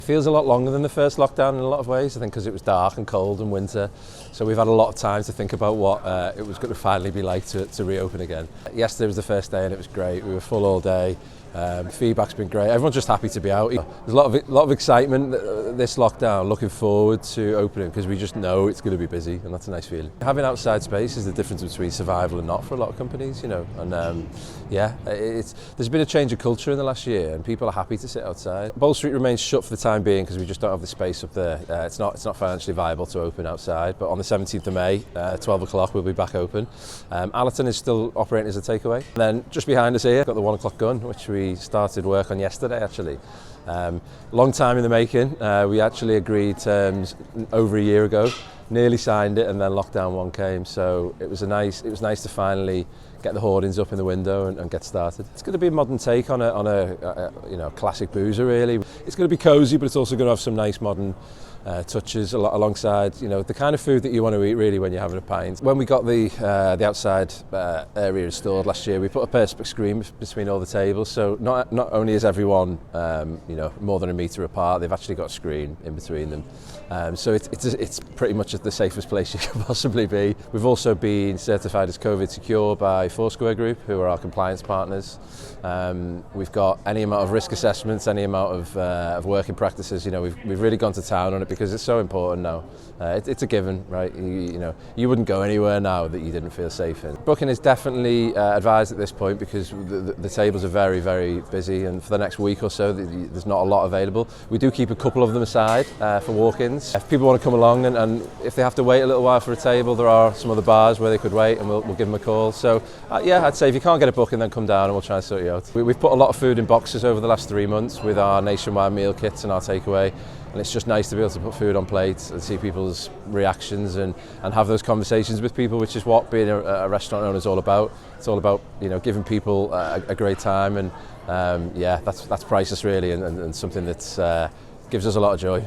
It feels a lot longer than the first lockdown in a lot of ways, I think, because it was dark and cold and winter. So we've had a lot of time to think about what it was going to finally be like to reopen again. Yesterday was the first day and it was great. We were full all day. Feedback's been great. Everyone's just happy to be out. There's a lot of excitement this lockdown, looking forward to opening because we just know it's going to be busy, and that's a nice feeling. Having outside space is the difference between survival and not for a lot of companies, you know. And there's been a change of culture in the last year, and people are happy to sit outside. Bowl Street remains shut for the time being because we just don't have the space up there. It's not financially viable to open outside. But on the 17th of May, 12 o'clock, we'll be back open. Allerton is still operating as a takeaway. And then just behind us here, we've got the OClock Gun, which we started work on yesterday actually. Long time in the making. We actually agreed terms over a year ago, nearly signed it, and then lockdown 1 came. So it was nice to finally get the hoardings up in the window and get started. It's going to be a modern take on a classic boozer really. It's going to be cosy, but it's also going to have some nice modern touches alongside, you know, the kind of food that you want to eat really when you're having a pint. When we got the outside area restored last year, we put a perspex screen between all the tables, so not only is everyone more than a metre apart, they've actually got a screen in between them. So it's pretty much the safest place you can possibly be. We've also been certified as COVID secure by Foursquare Group, who are our compliance partners. We've got any amount of risk assessments, any amount of working practices. You know, we've really gone to town on it because it's so important now. It's a given, right? You wouldn't go anywhere now that you didn't feel safe in. Booking is definitely advised at this point because the tables are very, very busy, and for the next week or so there's not a lot available. We do keep a couple of them aside for walk-ins. If people want to come along and if they have to wait a little while for a table, there are some other bars where they could wait, and we'll give them a call. So yeah, I'd say if you can't get a booking, then come down and we'll try and sort you out. We've put a lot of food in boxes over the last 3 months with our nationwide meal kits and our takeaway. And it's just nice to be able to put food on plates and see people's reactions and have those conversations with people, which is what being a restaurant owner is all about. It's all about, you know, giving people a great time, and yeah, that's priceless really, and something that gives us a lot of joy.